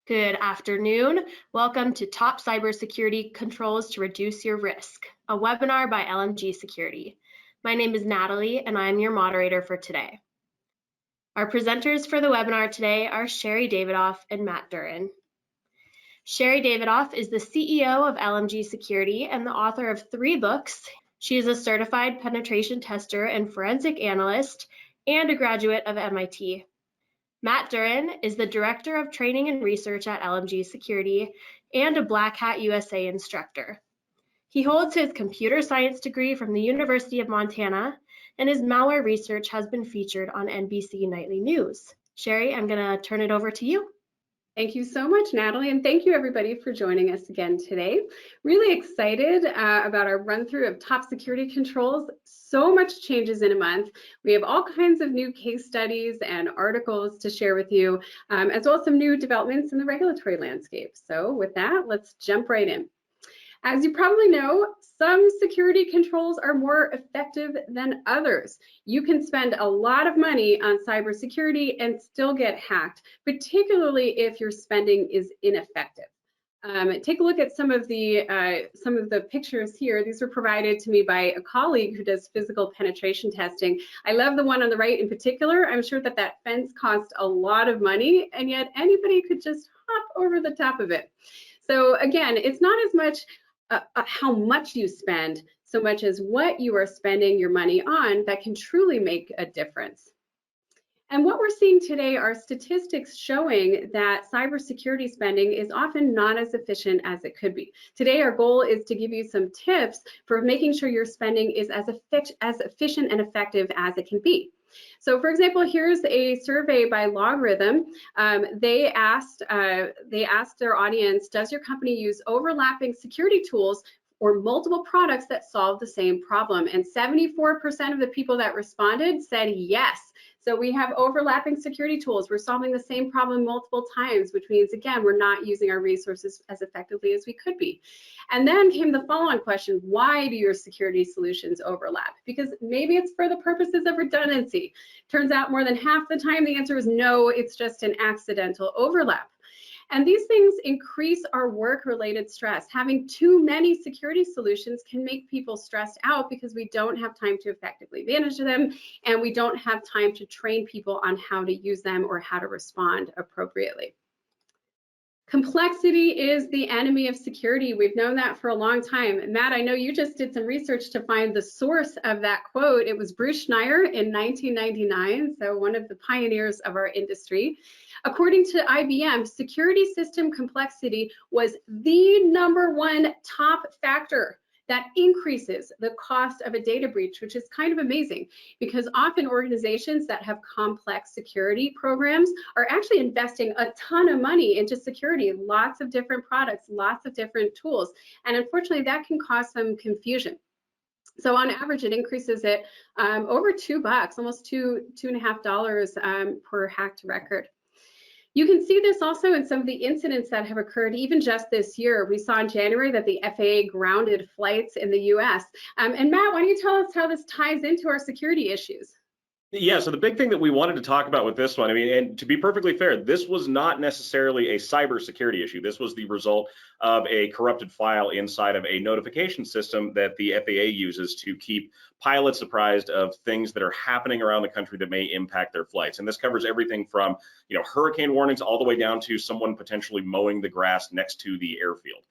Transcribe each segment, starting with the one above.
Good afternoon. Welcome to Top Cybersecurity Controls to Reduce Your Risk, a webinar by LMG Security. My name is Natalie, and I'm your moderator for today. Our presenters for the webinar today are Sherry Davidoff and Matt Durin. Sherry Davidoff is the CEO of LMG Security and the author of 3 books. She is a certified penetration tester and forensic analyst and a graduate of MIT. Matt Durin is the Director of Training and Research at LMG Security and a Black Hat USA instructor. He holds his computer science degree from the University of Montana, and his malware research has been featured on NBC Nightly News. Sherry, I'm going to turn it over to you. Thank you so much, Natalie, and thank you everybody for joining us again today. Really excited about our run through of top security controls. So much changes in a month. We have all kinds of new case studies and articles to share with you, as well as some new developments in the regulatory landscape. So with that, let's jump right in. As you probably know, some security controls are more effective than others. You can spend a lot of money on cybersecurity and still get hacked, particularly if your spending is ineffective. Take a look at some of the pictures here. These were provided to me by a colleague who does physical penetration testing. I love the one on the right in particular. I'm sure that that fence cost a lot of money, and yet anybody could just hop over the top of it. So again, it's not as much how much you spend, so much as what you are spending your money on that can truly make a difference. And what we're seeing today are statistics showing that cybersecurity spending is often not as efficient as it could be. Today, our goal is to give you some tips for making sure your spending is as efficient and effective as it can be. So for example, here's a survey by Logarithm. They asked their audience, does your company use overlapping security tools or multiple products that solve the same problem? And 74% of the people that responded said yes. So we have overlapping security tools. We're solving the same problem multiple times, which means, again, we're not using our resources as effectively as we could be. And then came the follow-on question, why do your security solutions overlap? Because maybe it's for the purposes of redundancy. Turns out more than half the time the answer is no, it's just an accidental overlap. And these things increase our work-related stress. Having too many security solutions can make people stressed out because we don't have time to effectively manage them, and we don't have time to train people on how to use them or how to respond appropriately. Complexity is the enemy of security. We've known that for a long time. Matt, I know you just did some research to find the source of that quote. It was Bruce Schneier in 1999, so one of the pioneers of our industry. According to IBM, security system complexity was the #1 top factor that increases the cost of a data breach, which is kind of amazing because often organizations that have complex security programs are actually investing a ton of money into security, lots of different products, lots of different tools. And unfortunately, that can cause some confusion. So on average, it increases it over $2, almost $2.50 per hacked record. You can see this also in some of the incidents that have occurred even just this year. We saw in January that the FAA grounded flights in the US. And Matt, why don't you tell us how this ties into our security issues? Yeah, so the big thing that we wanted to talk about with this one, I mean, and to be perfectly fair, this was not necessarily a cybersecurity issue. This was the result of a corrupted file inside of a notification system that the FAA uses to keep pilots apprised of things that are happening around the country that may impact their flights. And this covers everything from, hurricane warnings all the way down to someone potentially mowing the grass next to the airfield.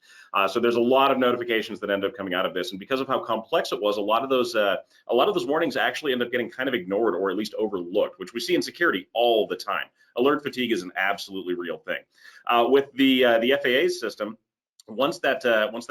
So there's a lot of notifications that end up coming out of this, and because of how complex it was, a lot of those warnings actually end up getting kind of ignored or at least overlooked, which we see in security all the time. Alert fatigue is an absolutely real thing. With the FAA's system, once that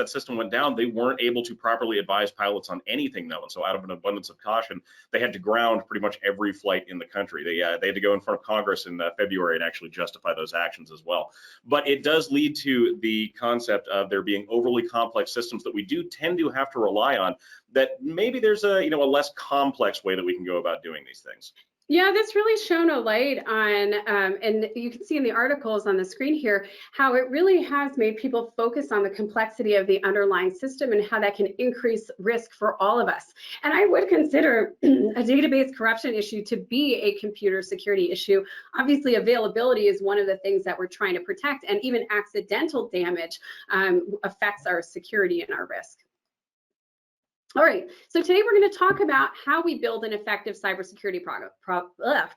system went down, they weren't able to properly advise pilots on anything though, and so out of an abundance of caution, they had to ground pretty much every flight in the country. They had to go in front of Congress in February and actually justify those actions as well. But it does lead to the concept of there being overly complex systems that we do tend to have to rely on, that maybe there's a less complex way that we can go about doing these things. Yeah, this really shone a light on, and you can see in the articles on the screen here, how it really has made people focus on the complexity of the underlying system and how that can increase risk for all of us. And I would consider a database corruption issue to be a computer security issue. Obviously, availability is one of the things that we're trying to protect, and even accidental damage affects our security and our risk. All right, so today we're going to talk about how we build an effective cybersecurity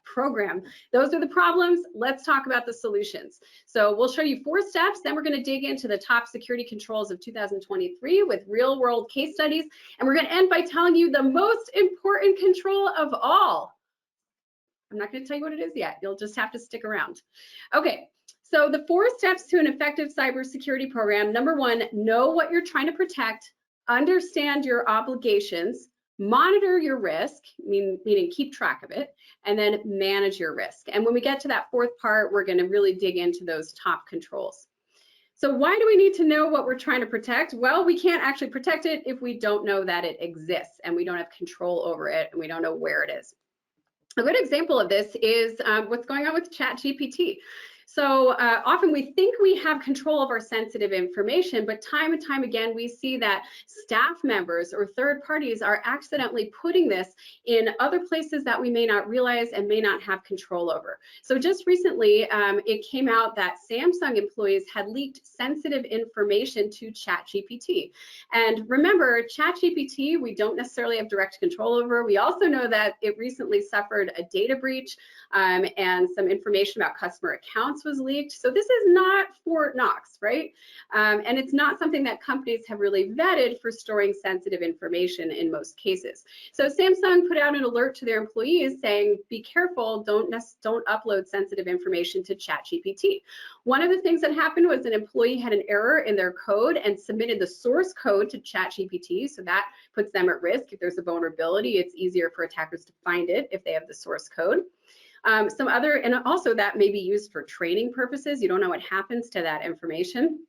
program. Those are the problems. Let's talk about the solutions. So we'll show you 4 steps, then we're going to dig into the top security controls of 2023 with real-world case studies, and we're going to end by telling you the most important control of all. I'm not going to tell you what it is yet. You'll just have to stick around. Okay. So the 4 steps to an effective cybersecurity program. Number 1, know what you're trying to protect. Understand your obligations, monitor your risk, meaning keep track of it, and then manage your risk. And when we get to that 4th part, we're going to really dig into those top controls. So why do we need to know what we're trying to protect? Well, we can't actually protect it if we don't know that it exists and we don't have control over it and we don't know where it is. A good example of this is what's going on with ChatGPT. So often we think we have control of our sensitive information, but time and time again, we see that staff members or third parties are accidentally putting this in other places that we may not realize and may not have control over. So just recently, it came out that Samsung employees had leaked sensitive information to ChatGPT. And remember, ChatGPT, we don't necessarily have direct control over. We also know that it recently suffered a data breach and some information about customer accounts was leaked. So this is not Fort Knox, right? And it's not something that companies have really vetted for storing sensitive information in most cases. So Samsung put out an alert to their employees saying, be careful, don't upload sensitive information to ChatGPT. One of the things that happened was an employee had an error in their code and submitted the source code to ChatGPT. So that puts them at risk. If there's a vulnerability, it's easier for attackers to find it if they have the source code. And also that may be used for training purposes. You don't know what happens to that information.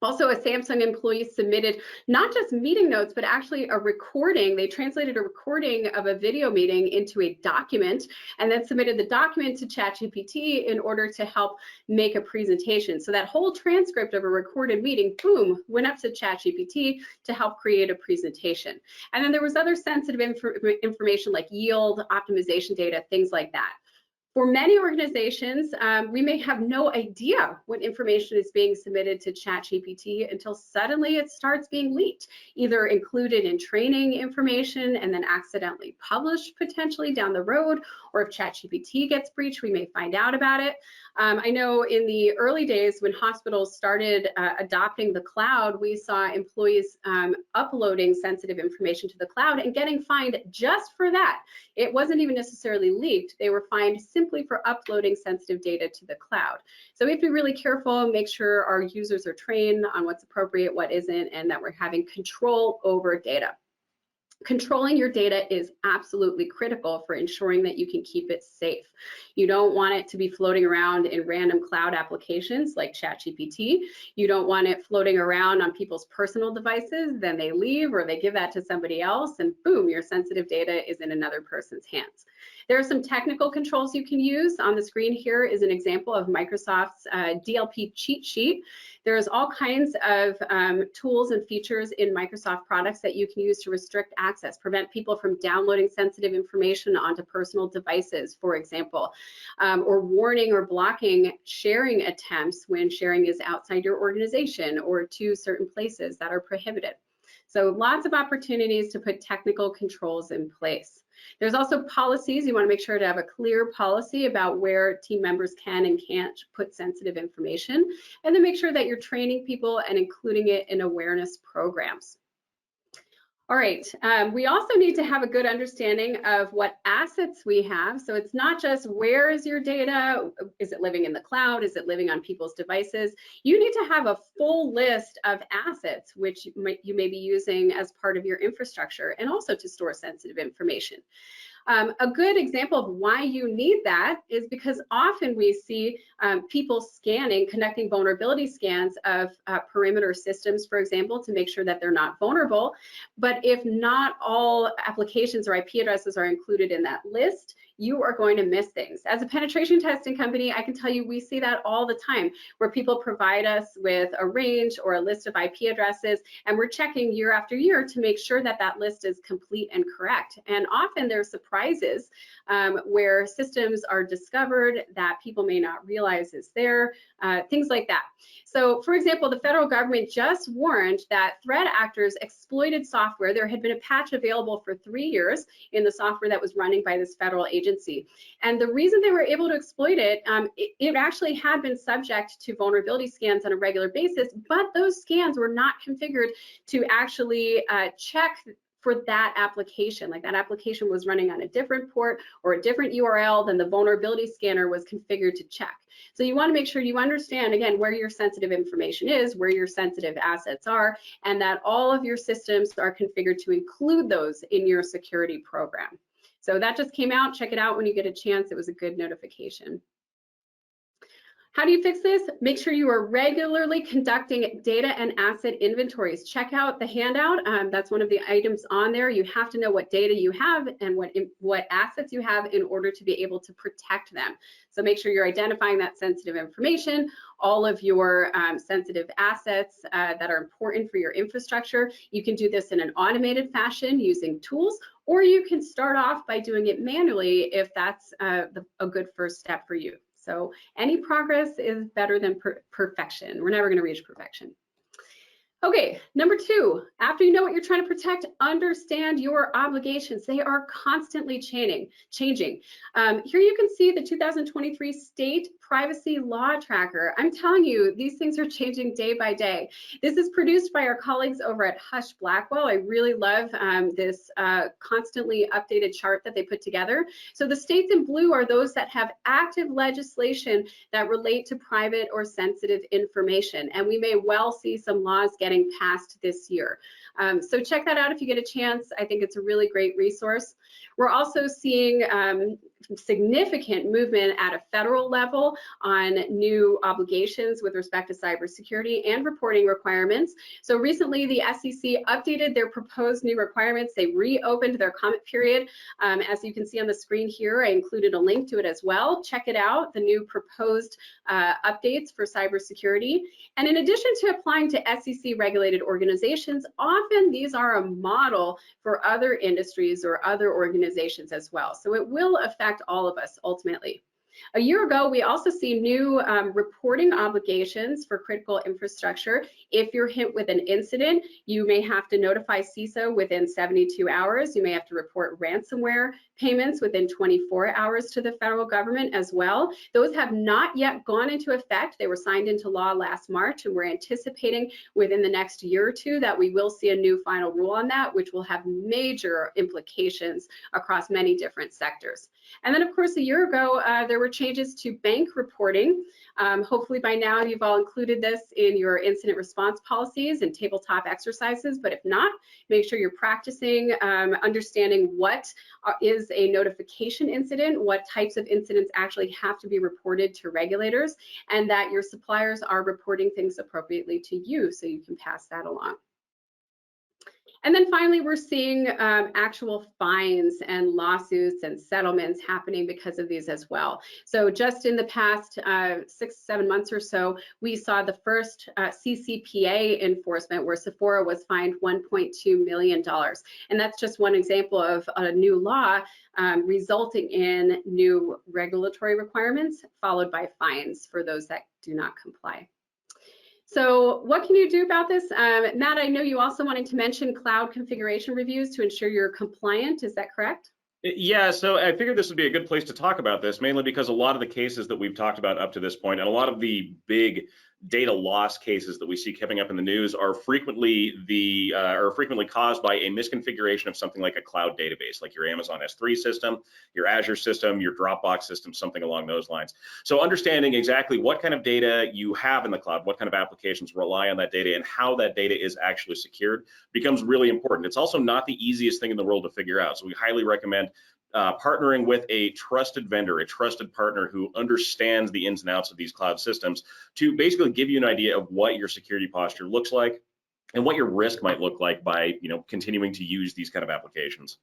Also, a Samsung employee submitted not just meeting notes, but actually a recording. They translated a recording of a video meeting into a document and then submitted the document to ChatGPT in order to help make a presentation. So that whole transcript of a recorded meeting, boom, went up to ChatGPT to help create a presentation. And then there was other sensitive information like yield, optimization data, things like that. For many organizations, we may have no idea what information is being submitted to ChatGPT until suddenly it starts being leaked, either included in training information and then accidentally published potentially down the road, or if ChatGPT gets breached, we may find out about it. I know in the early days when hospitals started adopting the cloud, we saw employees uploading sensitive information to the cloud and getting fined just for that. It wasn't even necessarily leaked. They were fined simply for uploading sensitive data to the cloud. So we have to be really careful, make sure our users are trained on what's appropriate, what isn't, and that we're having control over data. Controlling your data is absolutely critical for ensuring that you can keep it safe. You don't want it to be floating around in random cloud applications like ChatGPT. You don't want it floating around on people's personal devices, then they leave or they give that to somebody else and boom, your sensitive data is in another person's hands. There are some technical controls you can use. On the screen here is an example of Microsoft's DLP cheat sheet. There's all kinds of tools and features in Microsoft products that you can use to restrict access, prevent people from downloading sensitive information onto personal devices, for example, or warning or blocking sharing attempts when sharing is outside your organization or to certain places that are prohibited. So lots of opportunities to put technical controls in place. There's also policies. You want to make sure to have a clear policy about where team members can and can't put sensitive information, and then make sure that you're training people and including it in awareness programs. All right, we also need to have a good understanding of what assets we have. So it's not just where is your data, is it living in the cloud, is it living on people's devices? You need to have a full list of assets which you may be using as part of your infrastructure and also to store sensitive information. A good example of why you need that is because often we see people conducting vulnerability scans of perimeter systems, for example, to make sure that they're not vulnerable. But if not all applications or IP addresses are included in that list, you are going to miss things. As a penetration testing company, I can tell you we see that all the time, where people provide us with a range or a list of IP addresses, and we're checking year after year to make sure that that list is complete and correct. And often there's surprises where systems are discovered that people may not realize is there, things like that. So, for example, the federal government just warned that threat actors exploited software. There had been a patch available for 3 years in the software that was running by this federal agency. And the reason they were able to exploit it, it actually had been subject to vulnerability scans on a regular basis, but those scans were not configured to actually check for that application. Like that application was running on a different port or a different URL than the vulnerability scanner was configured to check. So you want to make sure you understand, again, where your sensitive information is, where your sensitive assets are, and that all of your systems are configured to include those in your security program. So that just came out. Check it out when you get a chance. It was a good notification. How do you fix this? Make sure you are regularly conducting data and asset inventories. Check out the handout. That's one of the items on there. You have to know what data you have and what assets you have in order to be able to protect them. So make sure you're identifying that sensitive information, all of your sensitive assets that are important for your infrastructure. You can do this in an automated fashion using tools, or you can start off by doing it manually if that's a good first step for you. So any progress is better than perfection. We're never going to reach perfection. Okay, number 2, after you know what you're trying to protect, understand your obligations. They are constantly changing. Here you can see the 2023 State Privacy Law Tracker. I'm telling you, these things are changing day by day. This is produced by our colleagues over at Hush Blackwell. I really love this constantly updated chart that they put together. So the states in blue are those that have active legislation that relate to private or sensitive information. And we may well see some laws getting passed this year. So check that out if you get a chance. I think it's a really great resource. We're also seeing significant movement at a federal level on new obligations with respect to cybersecurity and reporting requirements. So recently the SEC updated their proposed new requirements. They reopened their comment period. As you can see on the screen here, I included a link to it as well. Check it out, the new proposed updates for cybersecurity. And in addition to applying to SEC regulated organizations, often these are a model for other industries or other organizations as well. So it will affect all of us ultimately. A year ago, we also see new reporting obligations for critical infrastructure. If you're hit with an incident, you may have to notify CISO within 72 hours. You may have to report ransomware payments within 24 hours to the federal government as well. Those have not yet gone into effect. They were signed into law last March, and we're anticipating within the next year or two that we will see a new final rule on that, which will have major implications across many different sectors. And then, of course, a year ago, there were changes to bank reporting. Hopefully by now you've all included this in your incident response policies and tabletop exercises, but if not, make sure you're practicing understanding what is a notification incident, what types of incidents actually have to be reported to regulators, and that your suppliers are reporting things appropriately to you so you can pass that along. And then finally, we're seeing actual fines and lawsuits and settlements happening because of these as well. So just in the past 6-7 months or so, we saw the first CCPA enforcement where Sephora was fined $1.2 million. And that's just one example of a new law resulting in new regulatory requirements followed by fines for those that do not comply. So what can you do about this? Matt, I know you also wanted to mention cloud configuration reviews to ensure you're compliant. Is that correct? Yeah, so I figured this would be a good place to talk about this, mainly because a lot of the cases that we've talked about up to this point, and a lot of the big data loss cases that we see coming up in the news are frequently caused by a misconfiguration of something like a cloud database, like your Amazon S3 system, your Azure system, your Dropbox system, something along those lines. So understanding exactly what kind of data you have in the cloud, what kind of applications rely on that data, and how that data is actually secured becomes really important. It's also not the easiest thing in the world to figure out. So we highly recommend partnering with a trusted vendor, a trusted partner who understands the ins and outs of these cloud systems to basically give you an idea of what your security posture looks like and what your risk might look like by continuing to use these kind of applications.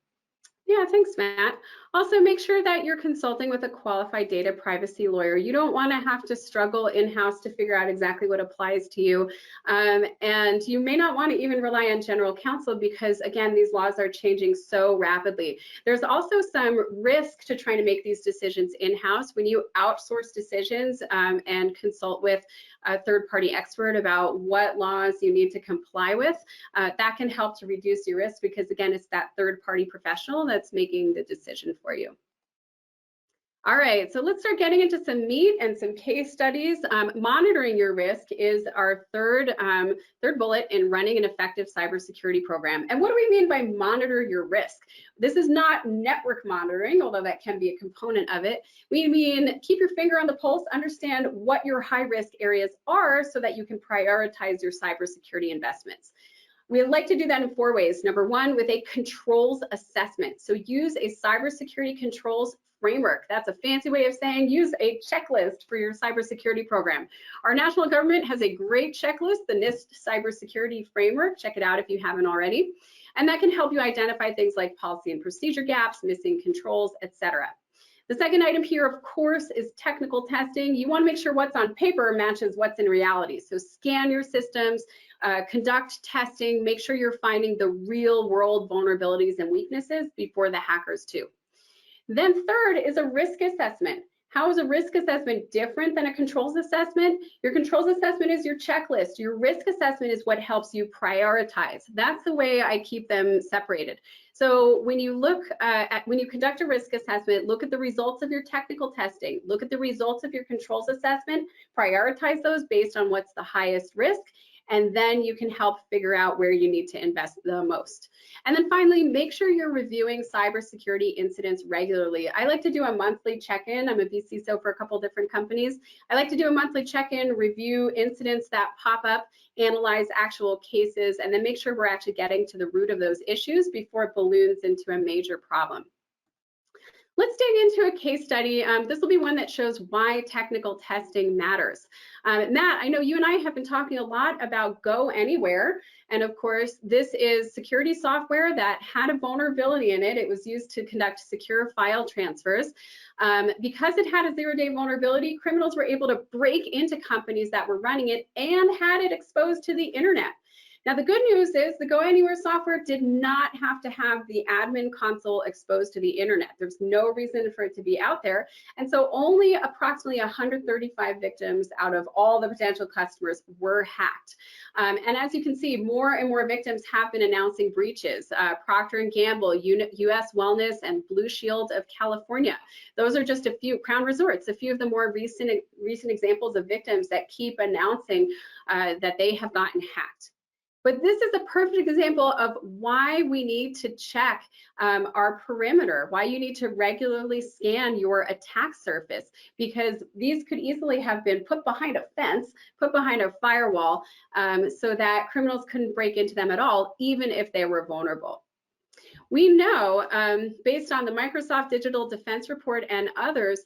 Yeah, thanks, Matt. Also, make sure that you're consulting with a qualified data privacy lawyer. You don't want to have to struggle in-house to figure out exactly what applies to you. And you may not want to even rely on general counsel because, again, these laws are changing so rapidly. There's also some risk to trying to make these decisions in-house. When you outsource decisions and consult with a third-party expert about what laws you need to comply with, that can help to reduce your risk because, again, it's that third-party professional that's making the decision for you. All right, so let's start getting into some meat and some case studies. Monitoring your risk is our third bullet in running an effective cybersecurity program. And what do we mean by monitor your risk? This is not network monitoring, although that can be a component of it. We mean keep your finger on the pulse, understand what your high-risk areas are so that you can prioritize your cybersecurity investments. We like to do that in 4 ways. Number 1, with a controls assessment. So use a cybersecurity controls framework. That's a fancy way of saying use a checklist for your cybersecurity program. Our national government has a great checklist, the NIST Cybersecurity Framework. Check it out if you haven't already. And that can help you identify things like policy and procedure gaps, missing controls, etc. The second item here, of course, is technical testing. You want to make sure what's on paper matches what's in reality. So scan your systems, conduct testing, make sure you're finding the real world vulnerabilities and weaknesses before the hackers do. Then third is a risk assessment. How is a risk assessment different than a controls assessment? Your controls assessment is your checklist. Your risk assessment is what helps you prioritize. That's the way I keep them separated. So when you look when you conduct a risk assessment, look at the results of your technical testing, look at the results of your controls assessment, prioritize those based on what's the highest risk, and then you can help figure out where you need to invest the most. And then finally, make sure you're reviewing cybersecurity incidents regularly. I like to do a monthly check-in. I'm a vCISO for a couple different companies. I like to do a monthly check-in, review incidents that pop up, analyze actual cases, and then make sure we're actually getting to the root of those issues before it balloons into a major problem. Let's dig into a case study. This will be one that shows why technical testing matters. Matt, I know you and I have been talking a lot about Go Anywhere. And of course, this is security software that had a vulnerability in it. It was used to conduct secure file transfers. Because it had a zero-day vulnerability, criminals were able to break into companies that were running it and had it exposed to the internet. Now, the good news is the Go Anywhere software did not have to have the admin console exposed to the internet. There's no reason for it to be out there. And so only approximately 135 victims out of all the potential customers were hacked. And as you can see, more and more victims have been announcing breaches. Procter & Gamble, US Wellness, and Blue Shield of California. Those are just a few, Crown Resorts, a few of the more recent examples of victims that keep announcing that they have gotten hacked. But this is a perfect example of why we need to check our perimeter, why you need to regularly scan your attack surface, because these could easily have been put behind a fence, put behind a firewall, so that criminals couldn't break into them at all, even if they were vulnerable. We know, based on the Microsoft Digital Defense Report and others,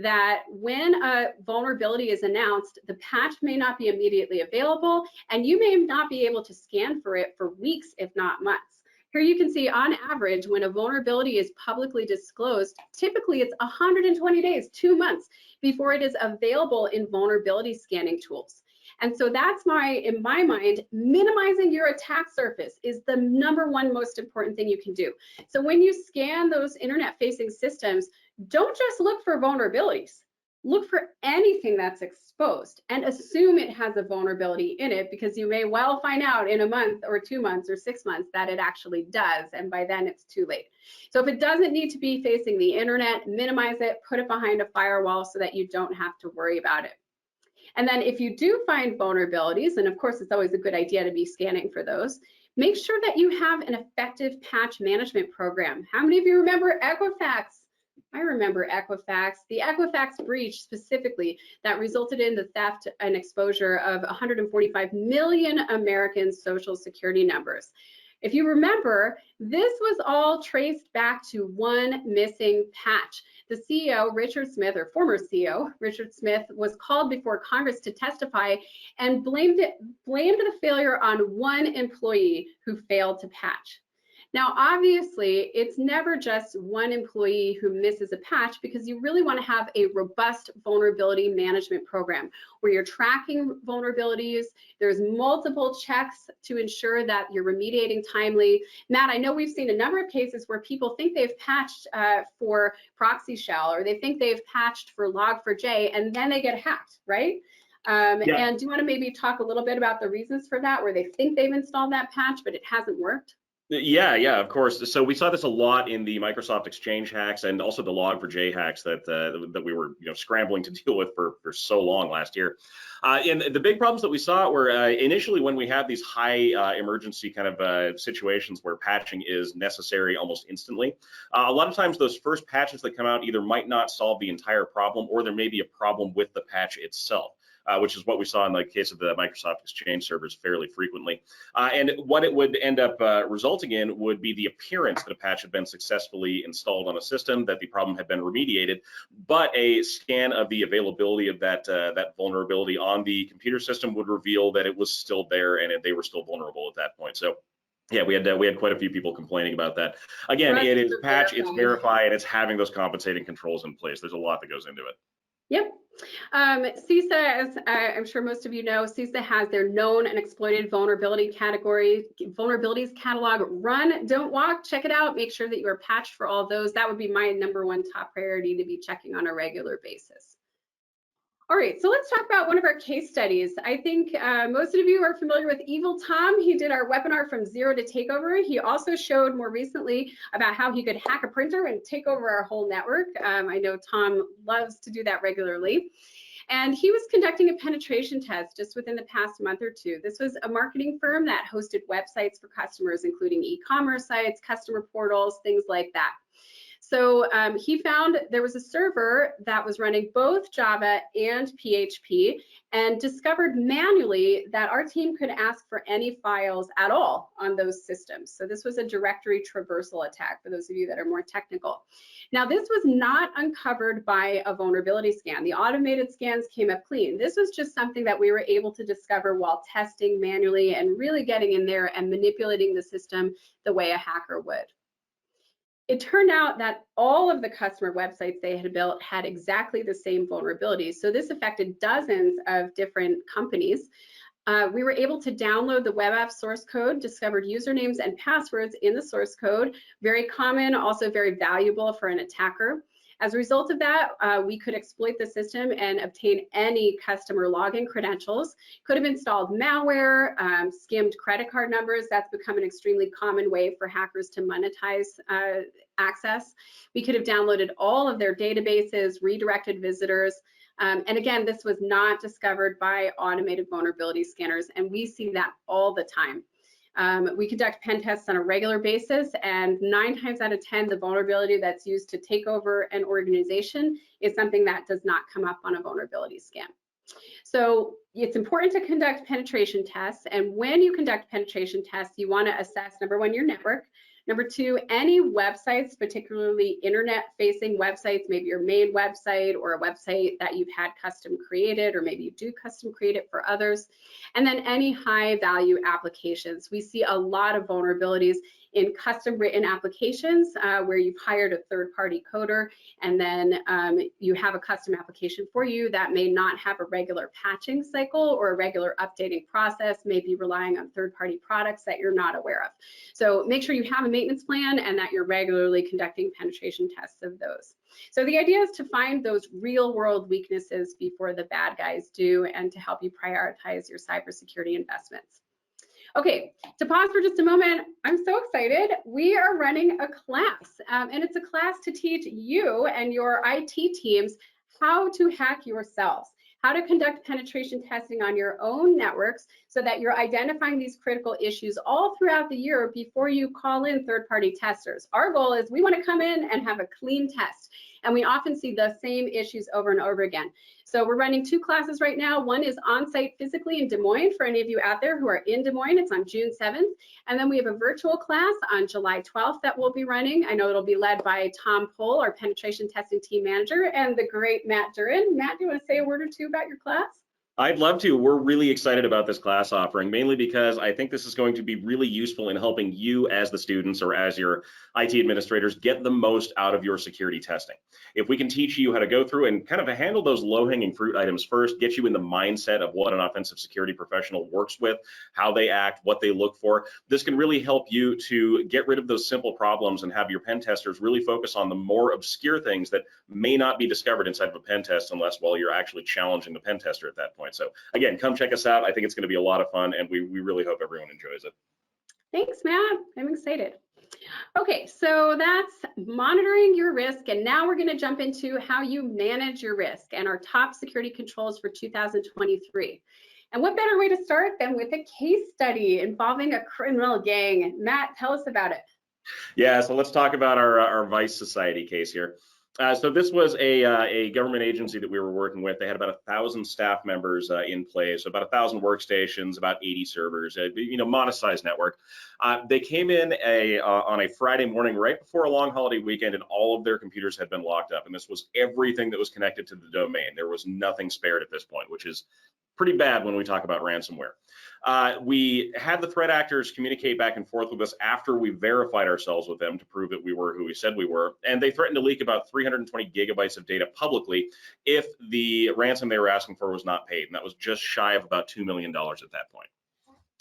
that when a vulnerability is announced, the patch may not be immediately available, and you may not be able to scan for it for weeks, if not months. Here you can see, on average, when a vulnerability is publicly disclosed, typically it's 120 days, 2 months, before it is available in vulnerability scanning tools. And so that's in my mind, minimizing your attack surface is the #1 most important thing you can do. So when you scan those internet-facing systems, don't just look for vulnerabilities. Look for anything that's exposed and assume it has a vulnerability in it, because you may well find out in a month or 2 months or 6 months that it actually does, and by then it's too late. So if it doesn't need to be facing the internet, minimize it, put it behind a firewall so that you don't have to worry about it. And then if you do find vulnerabilities, and of course it's always a good idea to be scanning for those, make sure that you have an effective patch management program. How many of you remember Equifax? I remember Equifax. The Equifax breach specifically that resulted in the theft and exposure of 145 million American social security numbers. If you remember, this was all traced back to one missing patch. The CEO, Richard Smith, or former CEO, Richard Smith, was called before Congress to testify and blamed the failure on one employee who failed to patch. Now, obviously, it's never just one employee who misses a patch, because you really want to have a robust vulnerability management program where you're tracking vulnerabilities. There's multiple checks to ensure that you're remediating timely. Matt, I know we've seen a number of cases where people think they've patched for proxy shell, or they think they've patched for log4j, and then they get hacked, right? Yeah. And do you want to maybe talk a little bit about the reasons for that, where they think they've installed that patch, but it hasn't worked? Yeah, of course. So we saw this a lot in the Microsoft Exchange hacks and also the Log4j hacks that we were scrambling to deal with for so long last year. And the big problems that we saw were initially when we had these high emergency kind of situations where patching is necessary almost instantly. A lot of times those first patches that come out either might not solve the entire problem, or there may be a problem with the patch itself. Which is what we saw in the case of the Microsoft Exchange servers fairly frequently. And what it would end up resulting in would be the appearance that a patch had been successfully installed on a system, that the problem had been remediated, but a scan of the availability of that vulnerability on the computer system would reveal that it was still there and they were still vulnerable at that point. So yeah, we had quite a few people complaining about that. Again, it is patch, it's verify, and it's having those compensating controls in place. There's a lot that goes into it. Yep. CISA, as I'm sure most of you know, CISA has their known and exploited vulnerabilities catalog. Run, don't walk, check it out. Make sure that you are patched for all those. That would be my #1 top priority to be checking on a regular basis. All right, so let's talk about one of our case studies. I think most of you are familiar with Evil Tom. He did our webinar from zero to takeover. He also showed more recently about how he could hack a printer and take over our whole network. I know Tom loves to do that regularly. And he was conducting a penetration test just within the past month or two. This was a marketing firm that hosted websites for customers, including e-commerce sites, customer portals, things like that. So he found there was a server that was running both Java and PHP, and discovered manually that our team could ask for any files at all on those systems. So this was a directory traversal attack, for those of you that are more technical. Now, this was not uncovered by a vulnerability scan. The automated scans came up clean. This was just something that we were able to discover while testing manually and really getting in there and manipulating the system the way a hacker would. It turned out that all of the customer websites they had built had exactly the same vulnerabilities. So this affected dozens of different companies. We were able to download the web app source code, discovered usernames and passwords in the source code, very common, also very valuable for an attacker. As a result of that, we could exploit the system and obtain any customer login credentials. Could have installed malware, skimmed credit card numbers. That's become an extremely common way for hackers to monetize access. We could have downloaded all of their databases, redirected visitors. And again, this was not discovered by automated vulnerability scanners, and we see that all the time. We conduct pen tests on a regular basis, and 9 times out of 10, the vulnerability that's used to take over an organization is something that does not come up on a vulnerability scan. So it's important to conduct penetration tests, and when you conduct penetration tests, you want to assess, #1, your network. #2, any websites, particularly internet-facing websites, maybe your main website or a website that you've had custom created, or maybe you do custom create it for others. And then any high-value applications. We see a lot of vulnerabilities in custom written applications where you've hired a third-party coder, and then you have a custom application for you that may not have a regular patching cycle or a regular updating process, maybe relying on third-party products that you're not aware of. So make sure you have a maintenance plan and that you're regularly conducting penetration tests of those. So the idea is to find those real-world weaknesses before the bad guys do, and to help you prioritize your cybersecurity investments. Okay, to pause for just a moment, I'm so excited. We are running a class, and it's a class to teach you and your IT teams how to hack yourselves, how to conduct penetration testing on your own networks so that you're identifying these critical issues all throughout the year before you call in third-party testers. Our goal is we want to come in and have a clean test, and we often see the same issues over and over again. So we're running 2 classes right now. One is on-site physically in Des Moines for any of you out there who are in Des Moines. It's on June 7th. And then we have a virtual class on July 12th that we'll be running. I know it'll be led by Tom Pohl, our penetration testing team manager, and the great Matt Durin. Matt, do you want to say a word or two about your class? I'd love to. We're really excited about this class offering, mainly because I think this is going to be really useful in helping you as the students or as your IT administrators get the most out of your security testing. If we can teach you how to go through and kind of handle those low-hanging fruit items first, get you in the mindset of what an offensive security professional works with, how they act, what they look for, this can really help you to get rid of those simple problems and have your pen testers really focus on the more obscure things that may not be discovered inside of a pen test unless, well, you're actually challenging the pen tester at that point. So again, come check us out. I think it's going to be a lot of fun, and we really hope everyone enjoys it. Thanks, Matt. I'm excited. Okay, so that's monitoring your risk, and now we're going to jump into how you manage your risk and our top security controls for 2023. And what better way to start than with a case study involving a criminal gang? Matt, tell us about it. Yeah, so let's talk about our Vice Society case here. So this was a government agency that we were working with. They had about 1,000 staff members in place, so about 1,000 workstations, about 80 servers, modest-sized network. They came in on a Friday morning right before a long holiday weekend, and all of their computers had been locked up. And this was everything that was connected to the domain. There was nothing spared at this point, which is pretty bad when we talk about ransomware. We had the threat actors communicate back and forth with us after we verified ourselves with them to prove that we were who we said we were, and they threatened to leak about 320 gigabytes of data publicly if the ransom they were asking for was not paid, and that was just shy of about $2 million at that point.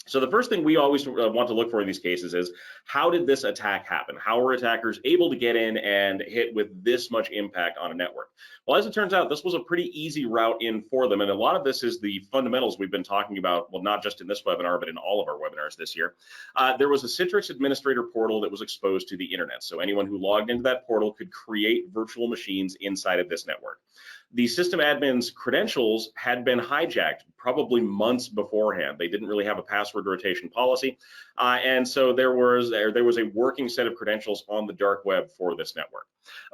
So the first thing we always want to look for in these cases is, how did this attack happen? How were attackers able to get in and hit with this much impact on a network? Well, as it turns out, this was a pretty easy route in for them. And a lot of this is the fundamentals we've been talking about, well, not just in this webinar, but in all of our webinars this year. There was a Citrix administrator portal that was exposed to the internet. So anyone who logged into that portal could create virtual machines inside of this network. The system admin's credentials had been hijacked probably months beforehand. They didn't really have a password rotation policy. And so there was a working set of credentials on the dark web for this network.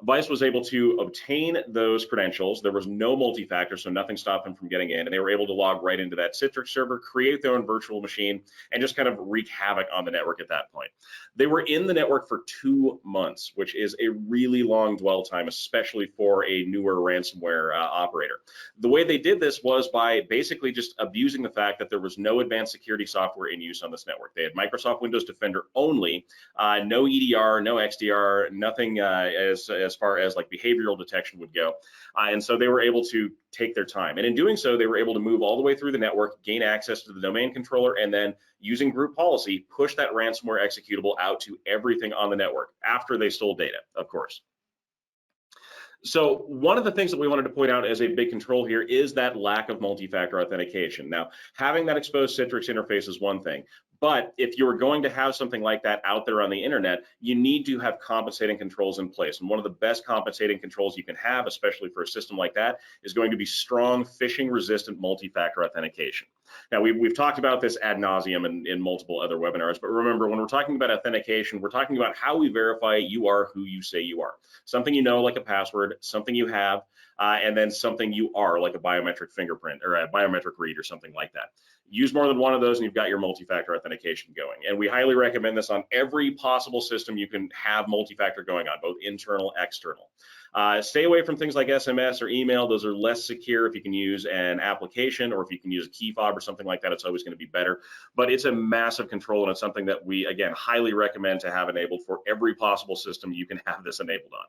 Vice was able to obtain those credentials. There was no multi-factor, so nothing stopped them from getting in. And they were able to log right into that Citrix server, create their own virtual machine, and just kind of wreak havoc on the network at that point. They were in the network for 2 months, which is a really long dwell time, especially for a newer ransomware operator. The way they did this was by basically just abusing the fact that there was no advanced security software in use on this network. They had Microsoft Windows Defender only, no EDR, no XDR, nothing as far as like behavioral detection would go. And so they were able to take their time. And in doing so, they were able to move all the way through the network, gain access to the domain controller, and then using group policy, push that ransomware executable out to everything on the network after they stole data, of course. So one of the things that we wanted to point out as a big control here is that lack of multi-factor authentication. Now, having that exposed Citrix interface is one thing, but if you're going to have something like that out there on the internet, you need to have compensating controls in place. And one of the best compensating controls you can have, especially for a system like that, is going to be strong phishing-resistant multi-factor authentication. Now, we've talked about this ad nauseum in multiple other webinars, but remember, when we're talking about authentication, we're talking about how we verify you are who you say you are. Something you know, like a password, something you have, and then something you are, like a biometric fingerprint or a biometric read or something like that. Use more than one of those and you've got your multi-factor authentication going. And we highly recommend this on every possible system you can have multi-factor going on, both internal, external. Stay away from things like SMS or email. Those are less secure. If you can use an application or if you can use a key fob or something like that, it's always going to be better. But it's a massive control, and it's something that we, again, highly recommend to have enabled for every possible system you can have this enabled on.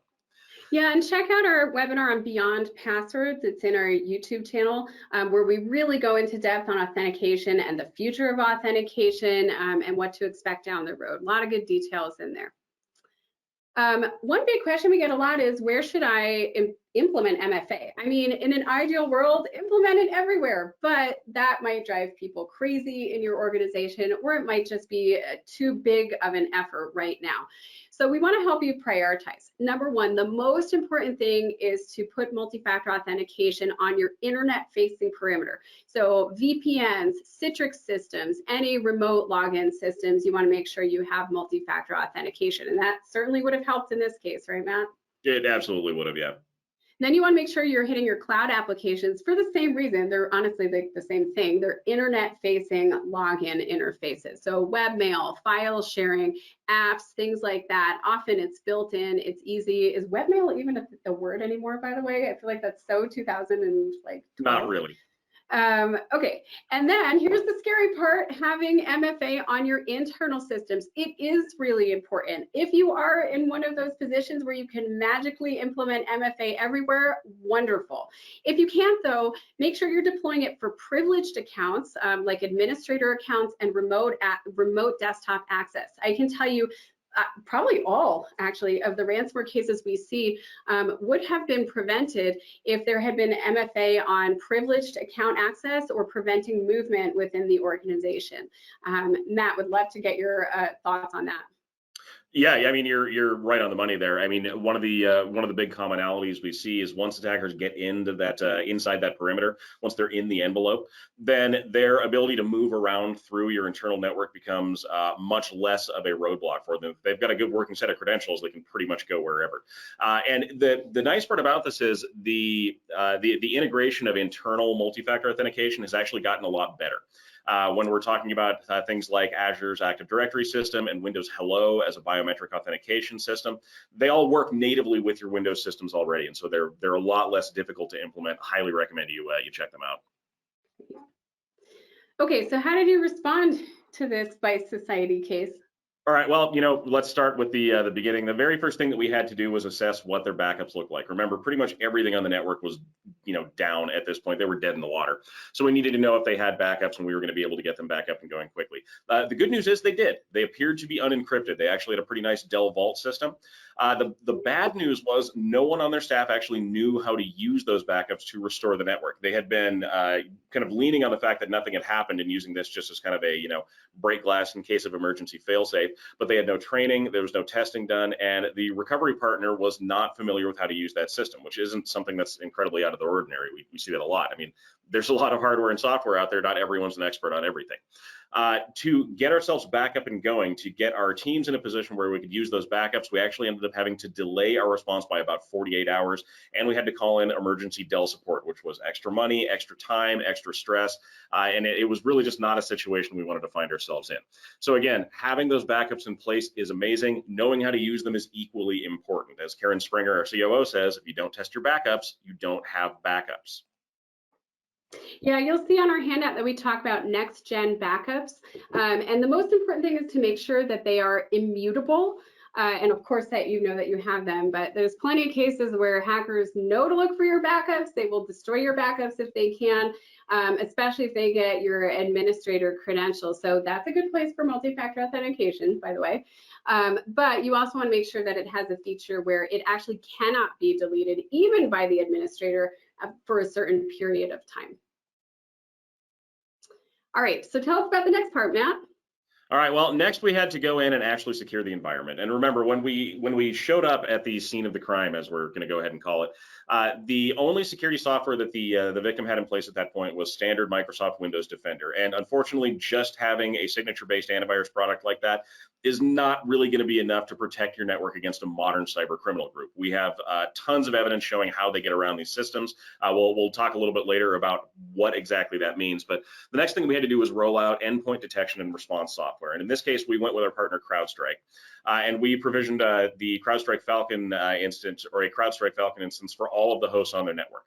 Yeah, and check out our webinar on Beyond Passwords. It's in our YouTube channel, where we really go into depth on authentication and the future of authentication and what to expect down the road. A lot of good details in there. One big question we get a lot is, where should I implement MFA? I mean, in an ideal world, implement it everywhere, but that might drive people crazy in your organization, or it might just be too big of an effort right now. So we want to help you prioritize. Number one, the most important thing is to put multi-factor authentication on your internet-facing perimeter. So VPNs, Citrix systems, any remote login systems, you want to make sure you have multi-factor authentication. And that certainly would have helped in this case, right, Matt? It absolutely would have, yeah. Then you want to make sure you're hitting your cloud applications for the same reason. They're honestly the same thing. They're internet-facing login interfaces. So webmail, file sharing, apps, things like that. Often it's built in, it's easy. Is webmail even a word anymore, by the way? I feel like that's so 2000 and like 12. Not really. Okay, and then here's the scary part, having MFA on your internal systems. It is really important. If you are in one of those positions where you can magically implement MFA everywhere, wonderful. If you can't though, make sure you're deploying it for privileged accounts, like administrator accounts and remote desktop access. I can tell you, probably all actually of the ransomware cases we see would have been prevented if there had been MFA on privileged account access or preventing movement within the organization. Matt, would love to get your thoughts on that. Yeah, I mean you're right on the money there. I mean one of the big commonalities we see is once attackers get into that inside that perimeter, once they're in the envelope, then their ability to move around through your internal network becomes much less of a roadblock for them. If they've got a good working set of credentials, they can pretty much go wherever. And the nice part about this is the integration of internal multi-factor authentication has actually gotten a lot better. When we're talking about things like Azure's Active Directory system and Windows Hello as a biometric authentication system, they all work natively with your Windows systems already, and so they're a lot less difficult to implement. Highly recommend you check them out. Okay, so how did you respond to this Vice Society case? All right, well, let's start with the beginning. The very first thing that we had to do was assess what their backups looked like. Remember, pretty much everything on the network was, down at this point. They were dead in the water. So we needed to know if they had backups and we were going to be able to get them back up and going quickly. The good news is they did. They appeared to be unencrypted. They actually had a pretty nice Dell Vault system. The bad news was no one on their staff actually knew how to use those backups to restore the network. They had been kind of leaning on the fact that nothing had happened and using this just as kind of a, break glass in case of emergency failsafe, but they had no training, there was no testing done, and the recovery partner was not familiar with how to use that system, which isn't something that's incredibly out of the ordinary. We see that a lot. I mean, there's a lot of hardware and software out there. Not everyone's an expert on everything. To get ourselves back up and going, to get our teams in a position where we could use those backups, we actually ended up having to delay our response by about 48 hours, and we had to call in emergency Dell support, which was extra money, extra time, extra stress, and it was really just not a situation we wanted to find ourselves in. So again, having those backups in place is amazing. Knowing how to use them is equally important. As Karen Springer, our COO, says, if you don't test your backups, you don't have backups. Yeah, you'll see on our handout that we talk about next gen backups. And the most important thing is to make sure that they are immutable. And of course that you know that you have them, but there's plenty of cases where hackers know to look for your backups. They will destroy your backups if they can, especially if they get your administrator credentials. So that's a good place for multi-factor authentication, by the way. But you also want to make sure that it has a feature where it actually cannot be deleted, even by the administrator, for a certain period of time. All right, so tell us about the next part, Matt. All right, well, next we had to go in and actually secure the environment. And remember, when we showed up at the scene of the crime, as we're going to go ahead and call it, the only security software that the victim had in place at that point was standard Microsoft Windows Defender. And unfortunately, just having a signature-based antivirus product like that is not really going to be enough to protect your network against a modern cyber criminal group. We have tons of evidence showing how they get around these systems. We'll talk a little bit later about what exactly that means. But the next thing we had to do was roll out endpoint detection and response software. And in this case, we went with our partner CrowdStrike. And we provisioned the CrowdStrike Falcon instance, or a CrowdStrike Falcon instance, for all of the hosts on their network.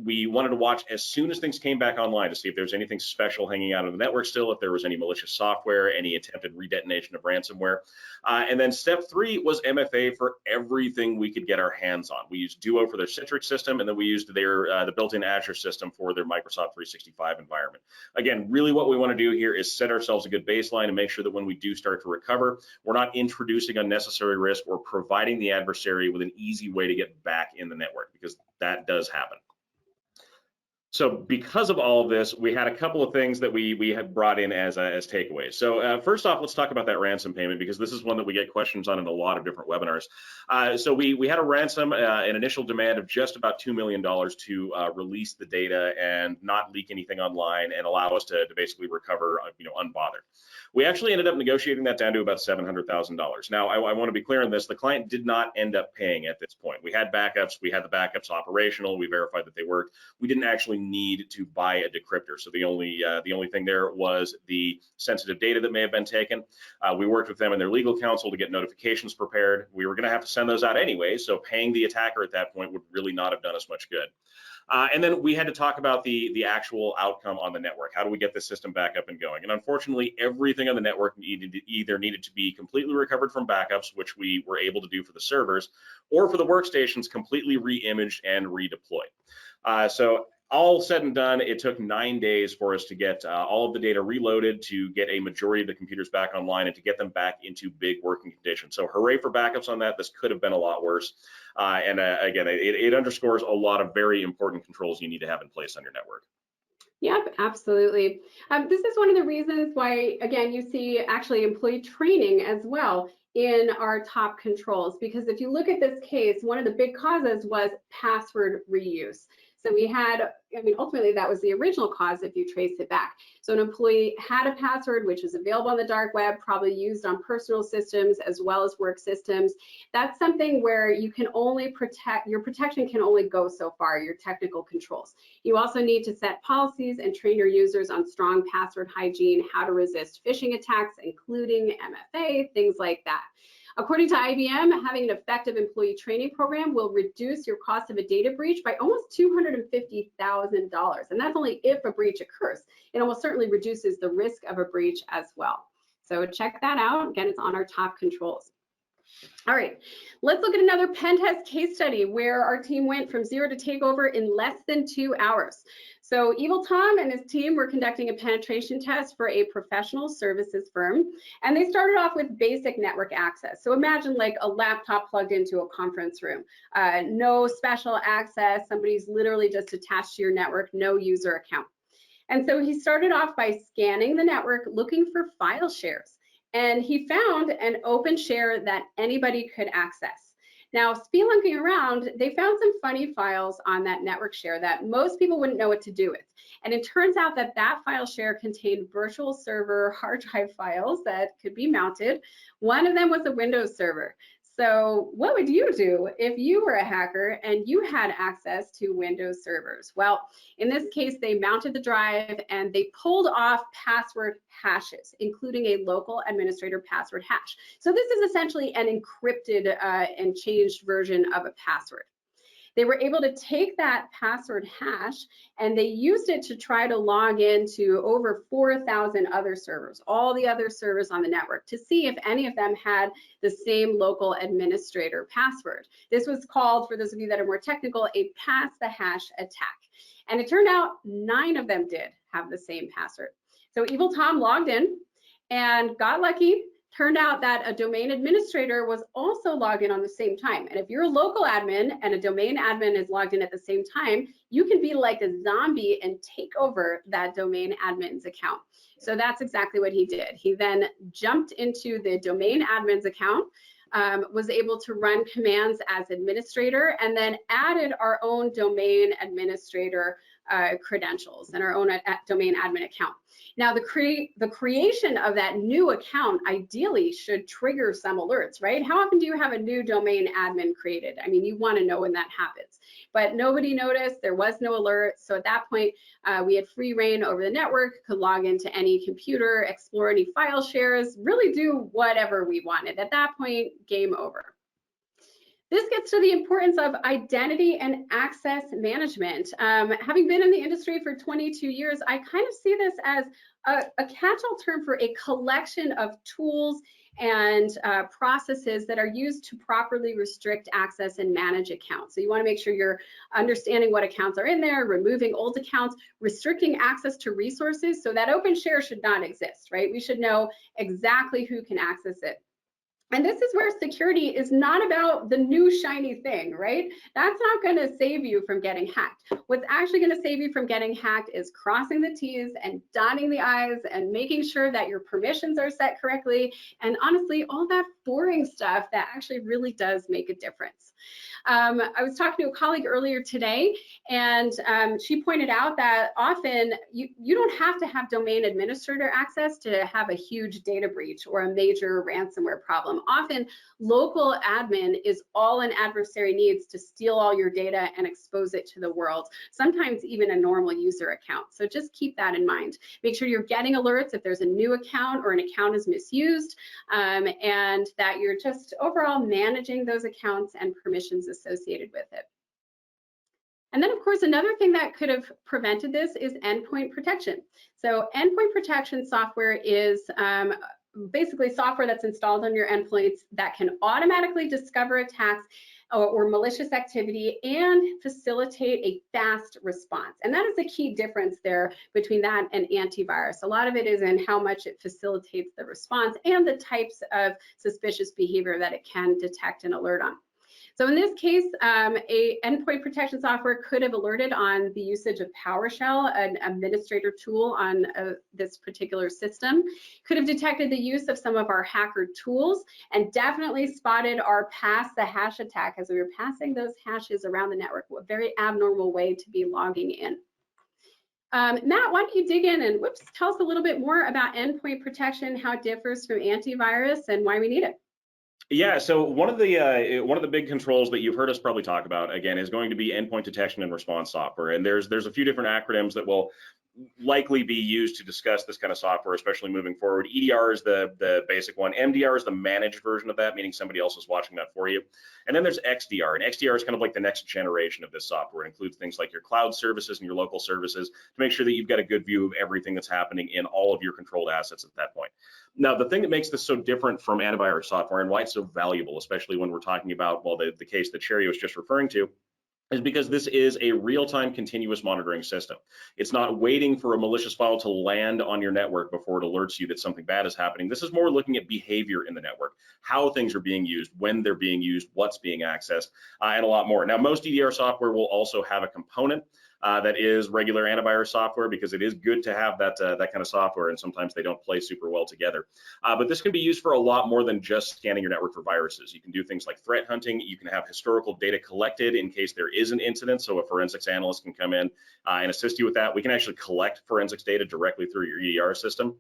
We wanted to watch as soon as things came back online to see if there's anything special hanging out of the network still, if there was any malicious software, any attempted redetonation of ransomware. And then step 3 was MFA for everything we could get our hands on. We used Duo for their Citrix system, and then we used their the built-in Azure system for their Microsoft 365 environment. Again, really what we want to do here is set ourselves a good baseline and make sure that when we do start to recover, we're not introducing unnecessary risk or providing the adversary with an easy way to get back in the network, because that does happen. So because of all of this, we had a couple of things that we had brought in as takeaways. So first off, let's talk about that ransom payment, because this is one that we get questions on in a lot of different webinars. So we had a ransom, an initial demand of just about $2 million to release the data and not leak anything online and allow us to basically recover, unbothered. We actually ended up negotiating that down to about $700,000. Now, I want to be clear on this. The client did not end up paying at this point. We had backups. We had the backups operational. We verified that they worked. We didn't actually need to buy a decryptor. So the only thing there was the sensitive data that may have been taken. We worked with them and their legal counsel to get notifications prepared. We were going to have to send those out anyway, so paying the attacker at that point would really not have done us much good. And then we had to talk about the actual outcome on the network. How do we get the system back up and going? And unfortunately, everything on the network either needed to be completely recovered from backups, which we were able to do for the servers, or for the workstations, completely re-imaged and redeployed. So all said and done, it took 9 days for us to get all of the data reloaded, to get a majority of the computers back online, and to get them back into big working conditions. So hooray for backups on that. This could have been a lot worse. And again, it underscores a lot of very important controls you need to have in place on your network. Yep, absolutely. This is one of the reasons why, again, you see actually employee training as well in our top controls, because if you look at this case, one of the big causes was password reuse. So we had, I mean, ultimately that was the original cause if you trace it back. So an employee had a password which was available on the dark web, probably used on personal systems as well as work systems. That's something where you can only protect, your protection can only go so far, your technical controls. You also need to set policies and train your users on strong password hygiene, how to resist phishing attacks, including MFA, things like that. According to IBM, having an effective employee training program will reduce your cost of a data breach by almost $250,000. And that's only if a breach occurs. It almost certainly reduces the risk of a breach as well. So check that out. Again, it's on our top controls. All right, let's look at another pen test case study where our team went from zero to takeover in less than 2 hours. So Evil Tom and his team were conducting a penetration test for a professional services firm, and they started off with basic network access. So imagine like a laptop plugged into a conference room, no special access, somebody's literally just attached to your network, no user account. And so he started off by scanning the network, looking for file shares. And he found an open share that anybody could access. Now, spelunking around, they found some funny files on that network share that most people wouldn't know what to do with. And it turns out that that file share contained virtual server hard drive files that could be mounted. One of them was a Windows server. So what would you do if you were a hacker and you had access to Windows servers? Well, in this case, they mounted the drive and they pulled off password hashes, including a local administrator password hash. So this is essentially an encrypted and changed version of a password. They were able to take that password hash and they used it to try to log into over 4,000 other servers, all the other servers on the network, to see if any of them had the same local administrator password. This was called, for those of you that are more technical, a pass the hash attack. And it turned out 9 of them did have the same password. So Evil Tom logged in and got lucky. Turned out that a domain administrator was also logged in on the same time. And if you're a local admin and a domain admin is logged in at the same time, you can be like a zombie and take over that domain admin's account. So that's exactly what he did. He then jumped into the domain admin's account, was able to run commands as administrator, and then added our own domain administrator credentials and our own domain admin account. Now, the creation of that new account ideally should trigger some alerts, right? How often do you have a new domain admin created? I mean, you want to know when that happens. But nobody noticed, there was no alert. So at that point, we had free reign over the network, could log into any computer, explore any file shares, really do whatever we wanted. At that point, game over. This gets to the importance of identity and access management. Having been in the industry for 22 years, I kind of see this as a catch-all term for a collection of tools and processes that are used to properly restrict access and manage accounts. So you want to make sure you're understanding what accounts are in there, removing old accounts, restricting access to resources. So that open share should not exist, right? We should know exactly who can access it. And this is where security is not about the new shiny thing, right? That's not going to save you from getting hacked. What's actually going to save you from getting hacked is crossing the T's and dotting the I's and making sure that your permissions are set correctly. And honestly, all that boring stuff that actually really does make a difference. I was talking to a colleague earlier today, and she pointed out that often you don't have to have domain administrator access to have a huge data breach or a major ransomware problem. Often, local admin is all an adversary needs to steal all your data and expose it to the world, sometimes even a normal user account. So just keep that in mind. Make sure you're getting alerts if there's a new account or an account is misused, and that you're just overall managing those accounts and permissions associated with it. And then, of course, another thing that could have prevented this is endpoint protection. So endpoint protection software is basically software that's installed on your endpoints that can automatically discover attacks or malicious activity and facilitate a fast response. And that is the key difference there between that and antivirus. A lot of it is in how much it facilitates the response and the types of suspicious behavior that it can detect and alert on. So in this case, a endpoint protection software could have alerted on the usage of PowerShell, an administrator tool on this particular system, could have detected the use of some of our hacker tools, and definitely spotted our pass the hash attack as we were passing those hashes around the network, a very abnormal way to be logging in. Matt, why don't you dig in and tell us a little bit more about endpoint protection, how it differs from antivirus, and why we need it. Yeah, so one of the big controls that you've heard us probably talk about, again, is going to be endpoint detection and response software. And there's a few different acronyms that will likely be used to discuss this kind of software, especially moving forward. EDR is the basic one. MDR is the managed version of that, meaning somebody else is watching that for you. And then there's XDR, and XDR is kind of like the next generation of this software. It includes things like your cloud services and your local services to make sure that you've got a good view of everything that's happening in all of your controlled assets at that point. Now, the thing that makes this so different from antivirus software and why it's so valuable, especially when we're talking about, well, the case that Sherry was just referring to, is because this is a real-time continuous monitoring system. It's not waiting for a malicious file to land on your network before it alerts you that something bad is happening. This is more looking at behavior in the network, how things are being used, when they're being used, what's being accessed, and a lot more. Now, most EDR software will also have a component that is regular antivirus software, because it is good to have that kind of software, and sometimes they don't play super well together. But this can be used for a lot more than just scanning your network for viruses. You can do things like threat hunting. You can have historical data collected in case there is an incident, so a forensics analyst can come in and assist you with that. We can actually collect forensics data directly through your EDR system,